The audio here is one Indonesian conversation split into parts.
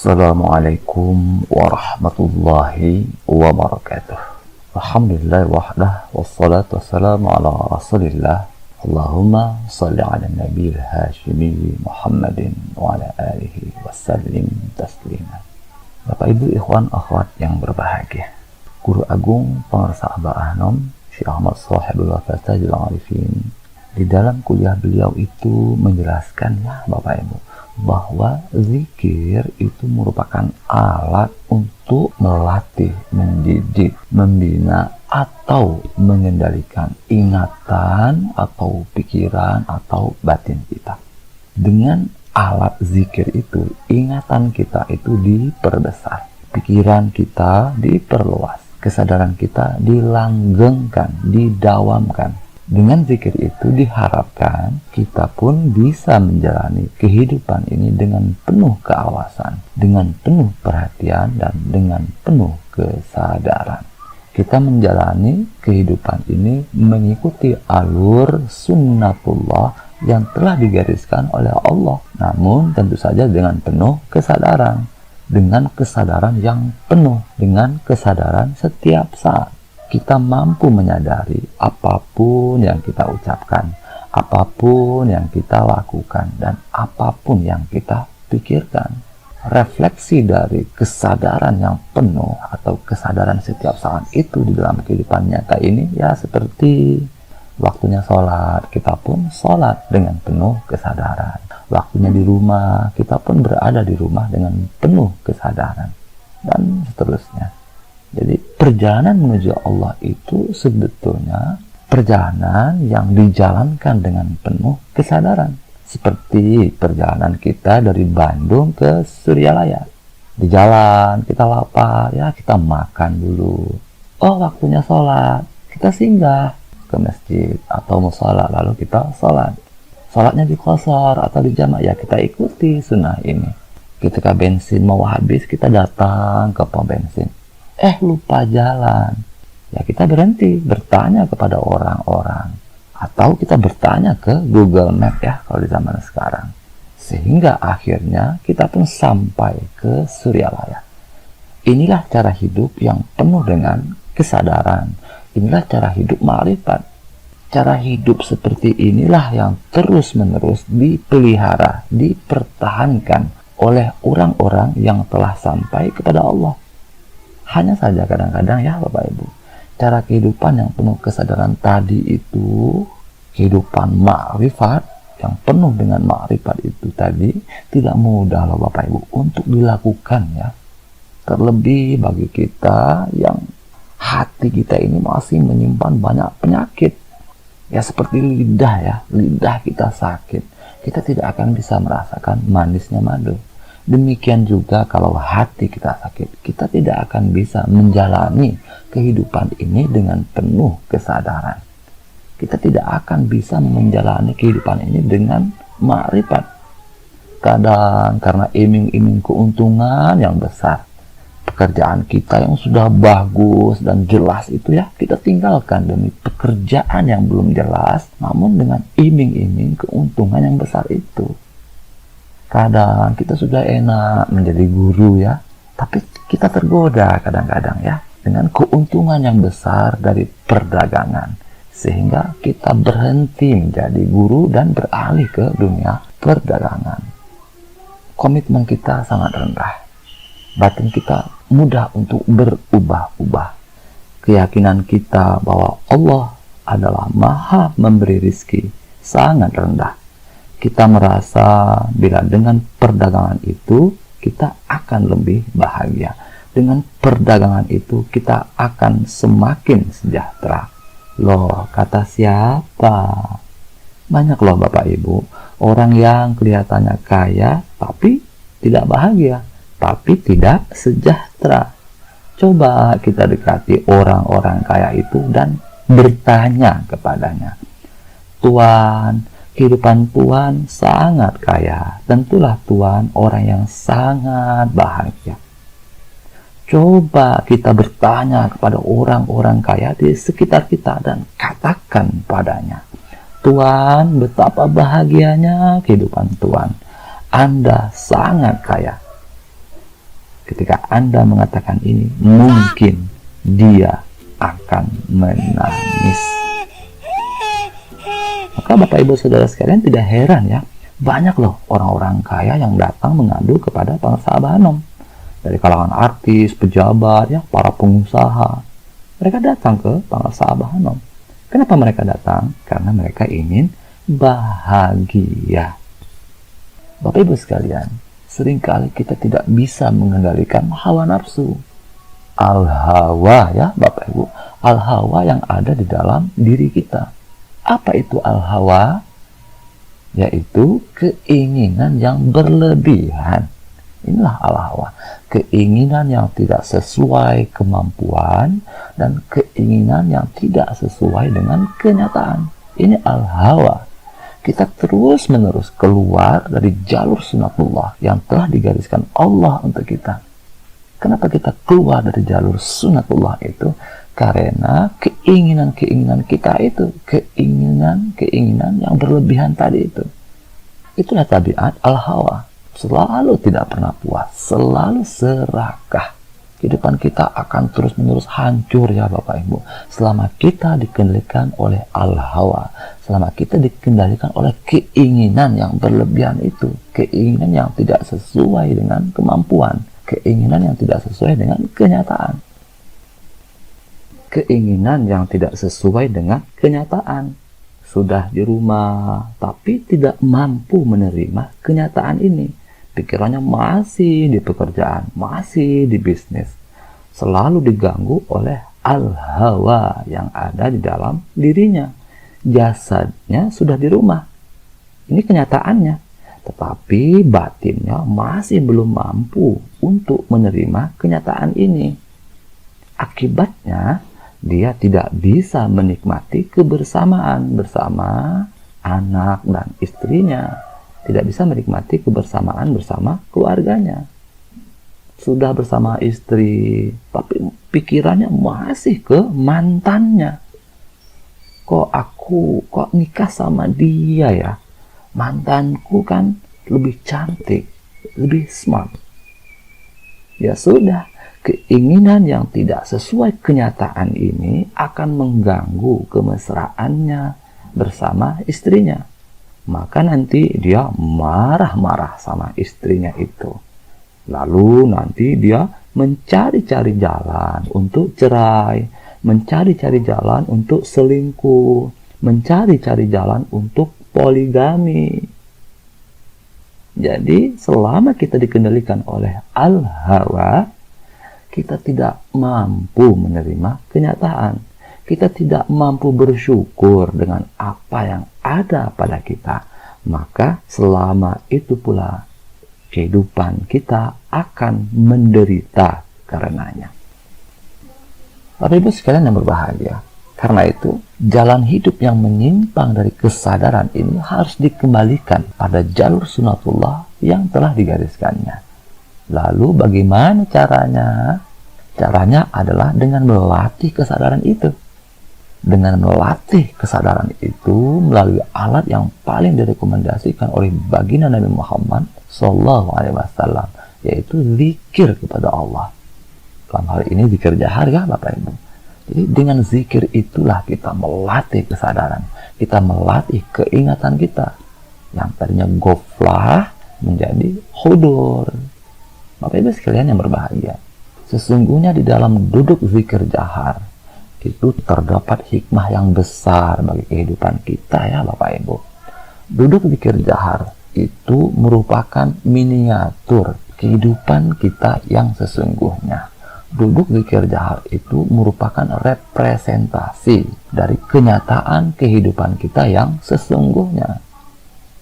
Assalamualaikum warahmatullahi wabarakatuh. Alhamdulillah wahdah wassalatu wassalamu ala rasulillah. Allahumma salli ala nabil hashimi Muhammadin wa ala alihi wasallim taslima. Bapak ibu ikhwan akhwat yang berbahagia, Guru Agung Pengarsa Abah Ahnom Syekh Ahmad Shahibul Wafatajil Arifin di dalam kuliah beliau itu menjelaskan ya Bapak ibu, bahwa zikir itu merupakan alat untuk melatih, mendidik, membina atau mengendalikan ingatan atau pikiran atau batin kita. Dengan alat zikir itu, ingatan kita itu diperbesar, pikiran kita diperluas, kesadaran kita dilanggengkan, didawamkan. Dengan zikir itu diharapkan kita pun bisa menjalani kehidupan ini dengan penuh keawasan, dengan penuh perhatian, dan dengan penuh kesadaran. Kita menjalani kehidupan ini mengikuti alur sunnatullah yang telah digariskan oleh Allah. Namun tentu saja dengan penuh kesadaran, dengan kesadaran yang penuh, dengan kesadaran setiap saat. Kita mampu menyadari apapun yang kita ucapkan, apapun yang kita lakukan, dan apapun yang kita pikirkan. Refleksi dari kesadaran yang penuh atau kesadaran setiap saat itu di dalam kehidupan nyata ini ya seperti waktunya sholat, kita pun sholat dengan penuh kesadaran. Waktunya di rumah, kita pun berada di rumah dengan penuh kesadaran, dan seterusnya. Jadi perjalanan menuju Allah itu sebetulnya perjalanan yang dijalankan dengan penuh kesadaran. Seperti perjalanan kita dari Bandung ke Suryalaya. Di jalan kita lapar, ya kita makan dulu. Oh waktunya sholat, kita singgah ke masjid atau mushola lalu kita sholat. Sholatnya di qashar atau di jamak, ya kita ikuti sunnah ini. Ketika bensin mau habis, kita datang ke pom bensin. Lupa jalan, ya kita berhenti bertanya kepada orang-orang atau kita bertanya ke Google Map ya kalau di zaman sekarang, sehingga akhirnya kita pun sampai ke Suryalaya. Inilah cara hidup yang penuh dengan kesadaran, inilah cara hidup ma'rifat. Cara hidup seperti inilah yang terus-menerus dipelihara, dipertahankan oleh orang-orang yang telah sampai kepada Allah. Hanya saja kadang-kadang ya Bapak Ibu, cara kehidupan yang penuh kesadaran tadi itu, kehidupan ma'rifat yang penuh dengan ma'rifat itu tadi tidak mudah loh Bapak Ibu untuk dilakukan ya. Terlebih bagi kita yang hati kita ini masih menyimpan banyak penyakit. Ya seperti lidah ya, lidah kita sakit, kita tidak akan bisa merasakan manisnya madu. Demikian juga kalau hati kita sakit, kita tidak akan bisa menjalani kehidupan ini dengan penuh kesadaran. Kita tidak akan bisa menjalani kehidupan ini dengan ma'rifat. Kadang karena iming-iming keuntungan yang besar, pekerjaan kita yang sudah bagus dan jelas itu ya, kita tinggalkan demi pekerjaan yang belum jelas, namun dengan iming-iming keuntungan yang besar itu. Kadang kita sudah enak menjadi guru ya, tapi kita tergoda kadang-kadang ya dengan keuntungan yang besar dari perdagangan, sehingga kita berhenti menjadi guru dan beralih ke dunia perdagangan. Komitmen kita sangat rendah, batin kita mudah untuk berubah-ubah. Keyakinan kita bahwa Allah adalah Maha memberi rizki sangat rendah. Kita merasa bila dengan perdagangan itu kita akan lebih bahagia. Dengan perdagangan itu kita akan semakin sejahtera. Loh, kata siapa? Banyak loh Bapak Ibu, orang yang kelihatannya kaya tapi tidak bahagia, tapi tidak sejahtera. Coba kita dekati orang-orang kaya itu dan bertanya kepadanya, Tuan, kehidupan Tuan sangat kaya. Tentulah Tuan orang yang sangat bahagia. Coba kita bertanya kepada orang-orang kaya di sekitar kita dan katakan padanya, Tuan, betapa bahagianya kehidupan Tuan. Anda sangat kaya. Ketika Anda mengatakan ini, mungkin dia akan menangis. Maka Bapak Ibu Saudara sekalian tidak heran ya, banyak loh orang-orang kaya yang datang mengadu kepada pengusaha Bahanom. Dari kalangan artis, pejabat, ya, para pengusaha. Mereka datang ke pengusaha Bahanom. Kenapa mereka datang? Karena mereka ingin bahagia. Bapak Ibu sekalian, seringkali kita tidak bisa mengendalikan hawa nafsu. Al-hawa ya Bapak Ibu, al-hawa yang ada di dalam diri kita. Apa itu al-hawa? Yaitu keinginan yang berlebihan. Inilah al-hawa, keinginan yang tidak sesuai kemampuan dan keinginan yang tidak sesuai dengan kenyataan. Ini al-hawa. Kita terus-menerus keluar dari jalur sunatullah yang telah digariskan Allah untuk kita. Kenapa kita keluar dari jalur sunatullah itu? Karena keinginan-keinginan kita itu, keinginan-keinginan yang berlebihan tadi itu. Itulah tabiat al-hawa. Selalu tidak pernah puas, selalu serakah. Kehidupan kita akan terus-menerus hancur ya Bapak Ibu, selama kita dikendalikan oleh al-hawa, selama kita dikendalikan oleh keinginan yang berlebihan itu, keinginan yang tidak sesuai dengan kemampuan, keinginan yang tidak sesuai dengan kenyataan. Keinginan yang tidak sesuai dengan kenyataan. Sudah di rumah, tapi tidak mampu menerima kenyataan ini. Pikirannya masih di pekerjaan, masih di bisnis. Selalu diganggu oleh al-hawa yang ada di dalam dirinya. Jasadnya sudah di rumah. Ini kenyataannya. Tetapi batinnya masih belum mampu untuk menerima kenyataan ini. Akibatnya, dia tidak bisa menikmati kebersamaan bersama anak dan istrinya. Tidak bisa menikmati kebersamaan bersama keluarganya. Sudah bersama istri, tapi pikirannya masih ke mantannya. Kok nikah sama dia ya? Mantanku kan lebih cantik, lebih smart. Ya sudah, keinginan yang tidak sesuai kenyataan ini akan mengganggu kemesraannya bersama istrinya. Maka nanti dia marah-marah sama istrinya itu. Lalu nanti dia mencari-cari jalan untuk cerai, mencari-cari jalan untuk selingkuh, mencari-cari jalan untuk poligami. Jadi selama kita dikendalikan oleh al-hawa, kita tidak mampu menerima kenyataan. Kita tidak mampu bersyukur dengan apa yang ada pada kita. Maka selama itu pula kehidupan kita akan menderita karenanya. Bapak Ibu sekalian yang berbahagia, karena itu jalan hidup yang menyimpang dari kesadaran ini harus dikembalikan pada jalur sunatullah yang telah digariskannya. Lalu bagaimana caranya? Caranya adalah dengan melatih kesadaran itu. Dengan melatih kesadaran itu melalui alat yang paling direkomendasikan oleh baginda Nabi Muhammad SAW, yaitu zikir kepada Allah. Dalam hal ini zikir jahar ya Bapak Ibu. Jadi dengan zikir itulah kita melatih kesadaran, kita melatih keingatan kita yang tadinya goflah menjadi hudur. Bapak Ibu sekalian yang berbahagia, sesungguhnya di dalam duduk zikir jahar itu terdapat hikmah yang besar bagi kehidupan kita ya Bapak Ibu. Duduk zikir jahar itu merupakan miniatur kehidupan kita yang sesungguhnya. Duduk zikir jahar itu merupakan representasi dari kenyataan kehidupan kita yang sesungguhnya.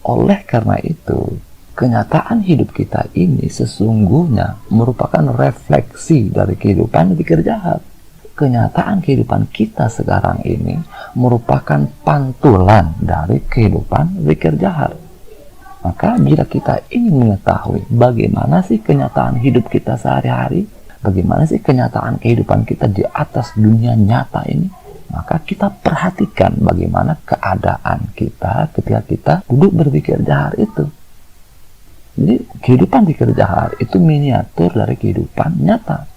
Oleh karena itu, kenyataan hidup kita ini sesungguhnya merupakan refleksi dari kehidupan zikir jahar. Kenyataan kehidupan kita sekarang ini merupakan pantulan dari kehidupan zikir jahar. Maka jika kita ingin mengetahui bagaimana sih kenyataan hidup kita sehari-hari, bagaimana sih kenyataan kehidupan kita di atas dunia nyata ini, maka kita perhatikan bagaimana keadaan kita ketika kita duduk berzikir jahar itu. Jadi kehidupan zikir jahar itu miniatur dari kehidupan nyata.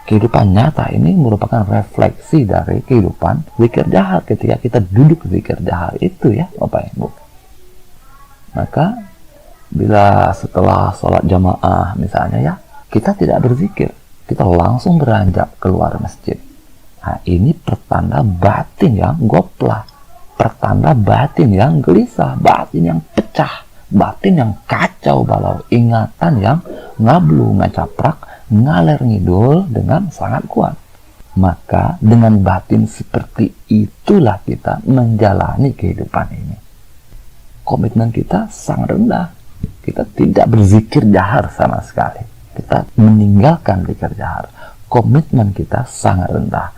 Kehidupan nyata ini merupakan refleksi dari kehidupan zikir jahar ketika kita duduk zikir jahar itu ya Bapak Ibu. Maka bila setelah sholat jamaah misalnya ya, kita tidak berzikir, kita langsung beranjak keluar masjid. Nah, ini pertanda batin yang goplah, pertanda batin yang gelisah, batin yang pecah, batin yang kacau balau, ingatan yang ngablu, ngacaprak, ngaler ngidul dengan sangat kuat. Maka dengan batin seperti itulah kita menjalani kehidupan ini. Komitmen kita sangat rendah. Kita tidak berzikir jahar sama sekali. Kita meninggalkan zikir jahar. Komitmen kita sangat rendah.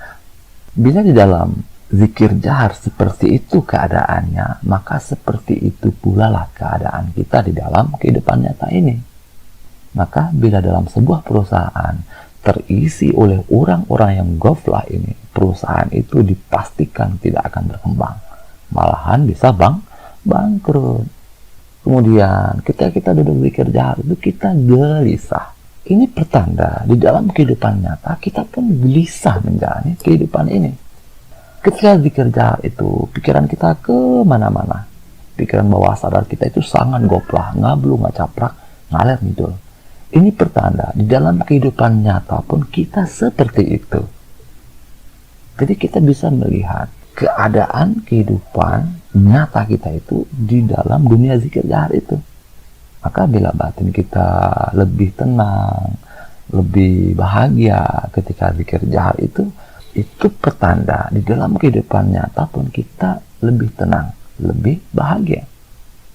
Bila di dalam zikir jahar seperti itu keadaannya, maka seperti itu pula lah keadaan kita di dalam kehidupan nyata ini. Maka bila dalam sebuah perusahaan terisi oleh orang-orang yang ghaflah ini, perusahaan itu dipastikan tidak akan berkembang. Malahan bisa bangkrut. Kemudian kita duduk zikir jahar itu kita gelisah. Ini pertanda di dalam kehidupan nyata kita pun gelisah menjalani kehidupan ini. Ketika zikir jahar itu pikiran kita kemana-mana. Pikiran bawah sadar kita itu sangat goplah, ngablu, ngacaprak, ngalir ngidul. Ini pertanda di dalam kehidupan nyata pun kita seperti itu. Jadi kita bisa melihat keadaan kehidupan nyata kita itu di dalam dunia zikir jahar itu. Maka bila batin kita lebih tenang, lebih bahagia ketika zikir jahar itu pertanda di dalam kehidupan nyata pun kita lebih tenang, lebih bahagia.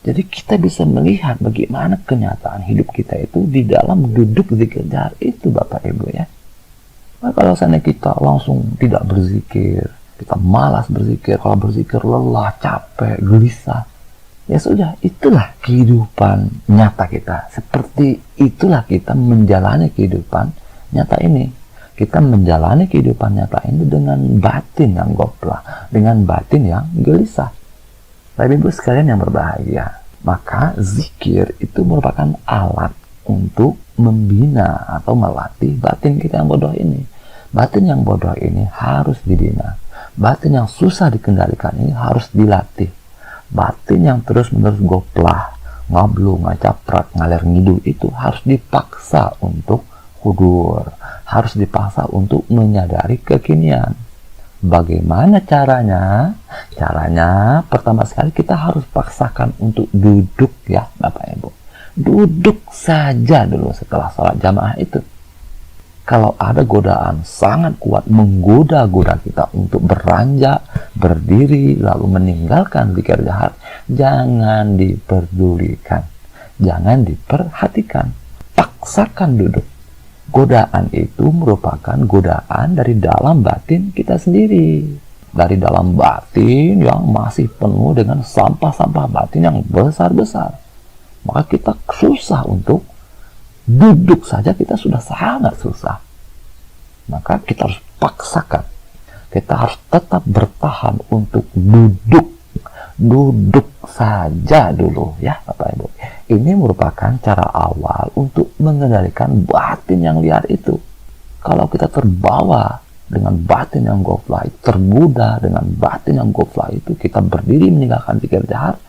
Jadi kita bisa melihat bagaimana kenyataan hidup kita itu di dalam duduk zikir jahar itu Bapak Ibu ya. Nah, kalau seandainya kita langsung tidak berzikir, kita malas berzikir, kalau berzikir lelah, capek, gelisah, ya sudah, itulah kehidupan nyata kita. Seperti itulah kita menjalani kehidupan nyata ini. Kita menjalani kehidupan nyata ini dengan batin yang goplah, dengan batin yang gelisah. Bapak Ibu sekalian yang berbahagia, maka zikir itu merupakan alat untuk membina atau melatih batin kita yang bodoh ini. Batin yang bodoh ini harus dibina. Batin yang susah dikendalikan ini harus dilatih. Batin yang terus-menerus goplah, ngablu, ngacaprak, ngalir ngidul itu harus dipaksa untuk hudur, harus dipaksa untuk menyadari kekinian. Bagaimana caranya? Caranya pertama sekali kita harus paksakan untuk duduk ya Bapak Ibu. Duduk saja dulu setelah sholat jamaah itu. Kalau ada godaan sangat kuat menggoda-goda kita untuk beranjak, berdiri, lalu meninggalkan zikir jahar, jangan diperdulikan, jangan diperhatikan, paksakan duduk. Godaan itu merupakan godaan dari dalam batin kita sendiri, dari dalam batin yang masih penuh dengan sampah-sampah batin yang besar-besar. Maka kita susah untuk duduk saja, kita sudah sangat susah. Maka kita harus paksakan, kita harus tetap bertahan untuk duduk saja dulu ya Bapak Ibu. Ini merupakan cara awal untuk mengendalikan batin yang liar itu. Kalau kita terbawa dengan batin yang ghaflah, tergoda dengan batin yang ghaflah itu, kita berdiri meninggalkan zikir jahar,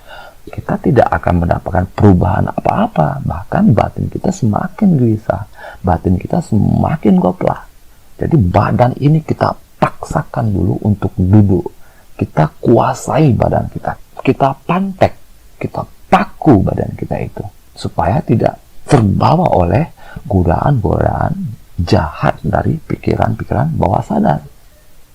kita tidak akan mendapatkan perubahan apa-apa. Bahkan batin kita semakin gelisah, batin kita semakin goplah. Jadi badan ini kita paksakan dulu untuk duduk. Kita kuasai badan kita, kita pantek, kita paku badan kita itu, supaya tidak terbawa oleh godaan-godaan jahat dari pikiran-pikiran bawah sadar.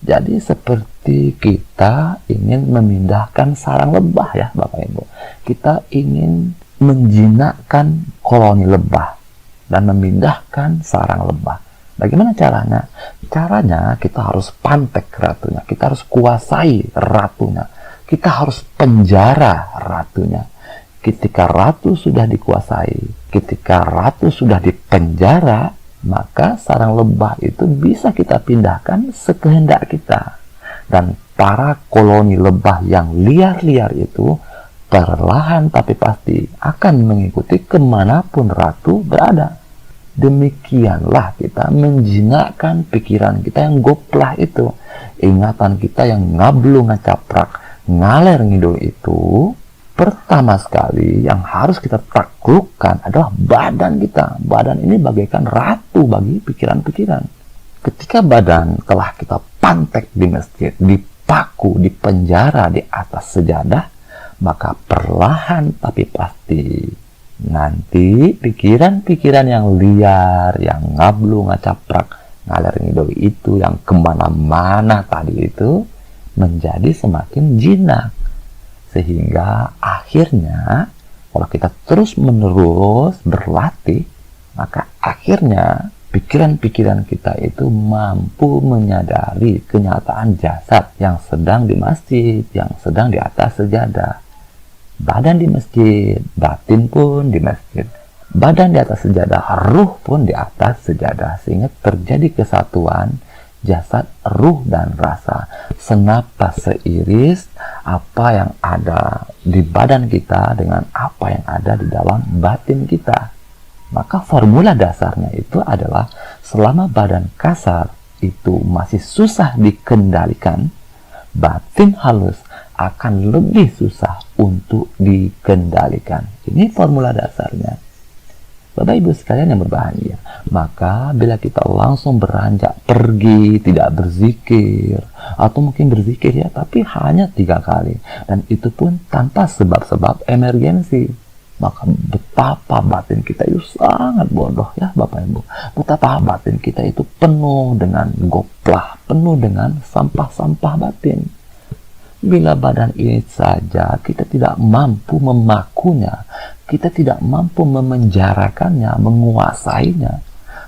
Jadi seperti kita ingin memindahkan sarang lebah ya Bapak Ibu. Kita ingin menjinakkan koloni lebah dan memindahkan sarang lebah. Bagaimana caranya? Caranya kita harus pantek ratunya, kita harus kuasai ratunya, kita harus penjara ratunya. Ketika ratu sudah dikuasai, ketika ratu sudah dipenjara, maka sarang lebah itu bisa kita pindahkan sekehendak kita. Dan para koloni lebah yang liar-liar itu perlahan tapi pasti akan mengikuti kemanapun ratu berada. Demikianlah kita menjinakkan pikiran kita yang goplah itu, ingatan kita yang ngablu ngacaprak, ngaler ngidul itu. Pertama sekali yang harus kita taklukkan adalah badan kita. Badan ini bagaikan ratu bagi pikiran-pikiran. Ketika badan telah kita pantek di masjid, dipaku, dipenjara di atas sejadah, maka perlahan tapi pasti nanti pikiran-pikiran yang liar, yang ngablu ngacaprak, ngalir ngidul itu, yang kemana-mana tadi itu menjadi semakin jinak. Sehingga akhirnya kalau kita terus-menerus berlatih, maka akhirnya pikiran-pikiran kita itu mampu menyadari kenyataan jasad yang sedang di masjid, yang sedang di atas sejadah. Badan di masjid, batin pun di masjid. Badan di atas sejadah, ruh pun di atas sejadah. Sehingga terjadi kesatuan jasad, ruh, dan rasa. Senapas seiris apa yang ada di badan kita dengan apa yang ada di dalam batin kita. Maka formula dasarnya itu adalah selama badan kasar itu masih susah dikendalikan, batin halus akan lebih susah untuk dikendalikan. Ini formula dasarnya. Bapak Ibu sekalian yang berbahagia, maka bila kita langsung beranjak pergi, tidak berzikir, atau mungkin berzikir ya, tapi hanya 3 kali, dan itu pun tanpa sebab-sebab emergensi, maka betapa batin kita itu sangat bodoh ya Bapak Ibu. Betapa batin kita itu penuh dengan goplah, penuh dengan sampah-sampah batin. Bila badan ini saja kita tidak mampu memakunya, kita tidak mampu memenjarakannya, menguasainya,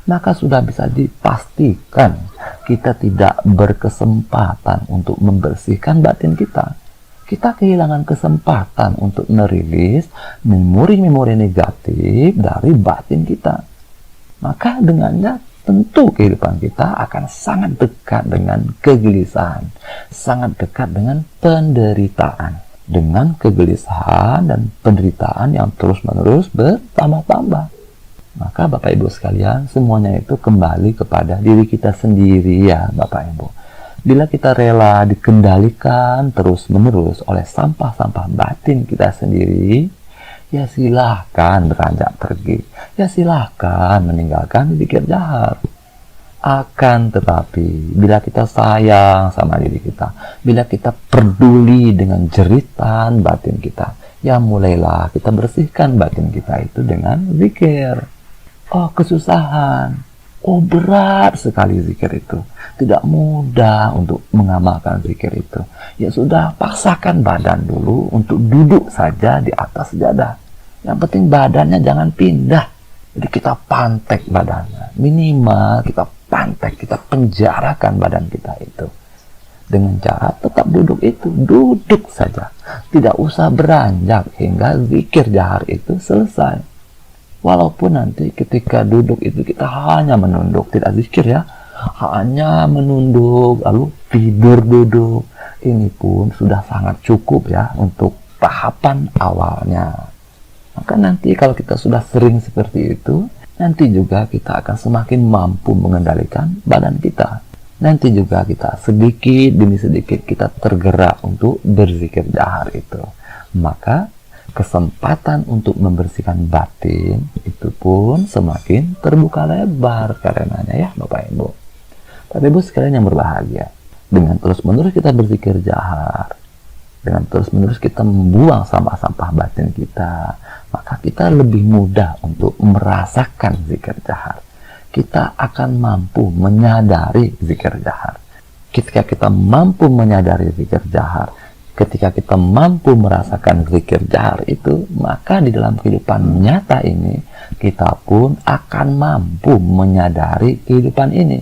maka sudah bisa dipastikan kita tidak berkesempatan untuk membersihkan batin kita. Kita kehilangan kesempatan untuk merilis memori-memori negatif dari batin kita. Maka dengannya tentu kehidupan kita akan sangat dekat dengan kegelisahan, sangat dekat dengan penderitaan. Dengan kegelisahan dan penderitaan yang terus-menerus bertambah-tambah. Maka Bapak Ibu sekalian, semuanya itu kembali kepada diri kita sendiri ya Bapak Ibu. Bila kita rela dikendalikan terus-menerus oleh sampah-sampah batin kita sendiri, ya silahkan beranjak pergi, ya silahkan meninggalkan zikir jahar. Akan tetapi bila kita sayang sama diri kita, bila kita peduli dengan jeritan batin kita, ya mulailah kita bersihkan batin kita itu dengan zikir. Oh kesusahan, oh berat sekali zikir itu, tidak mudah untuk mengamalkan zikir itu. Ya sudah, paksakan badan dulu untuk duduk saja di atas sejadah. Yang penting badannya jangan pindah. Jadi kita pantek badannya. Minimal kita pantek, kita penjarakan badan kita itu. Dengan cara tetap duduk itu. Duduk saja. Tidak usah beranjak hingga zikir jahar itu selesai. Walaupun nanti ketika duduk itu kita hanya menunduk. Tidak zikir ya. Hanya menunduk lalu tidur duduk. Ini pun sudah sangat cukup ya untuk tahapan awalnya. Maka nanti kalau kita sudah sering seperti itu, nanti juga kita akan semakin mampu mengendalikan badan kita. Nanti juga kita sedikit demi sedikit kita tergerak untuk berzikir jahar itu. Maka kesempatan untuk membersihkan batin itu pun semakin terbuka lebar karenanya ya Bapak Ibu. Bapak Ibu sekalian yang berbahagia, dengan terus-menerus kita berzikir jahar, dengan terus-menerus kita membuang sampah-sampah batin kita, maka kita lebih mudah untuk merasakan zikir jahar. Kita akan mampu menyadari zikir jahar. Ketika kita mampu menyadari zikir jahar, ketika kita mampu merasakan zikir jahar itu, maka di dalam kehidupan nyata ini, kita pun akan mampu menyadari kehidupan ini.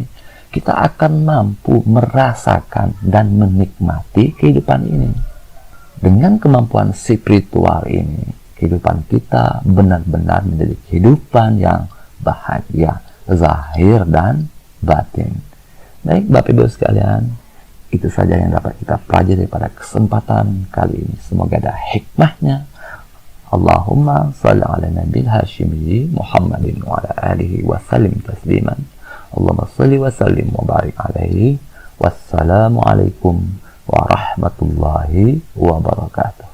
Kita akan mampu merasakan dan menikmati kehidupan ini. Dengan kemampuan spiritual ini, kehidupan kita benar-benar menjadi kehidupan yang bahagia, zahir dan batin. Baik Bapak Ibu sekalian, itu saja yang dapat kita pelajari pada kesempatan kali ini. Semoga ada hikmahnya, Allahumma salli ala nabil hashimi Muhammadin wa ala alihi wa sallim tasliman. Allahumma salli wa sallim wa barik alaihi. Wassalamualaikum warahmatullahi wabarakatuh.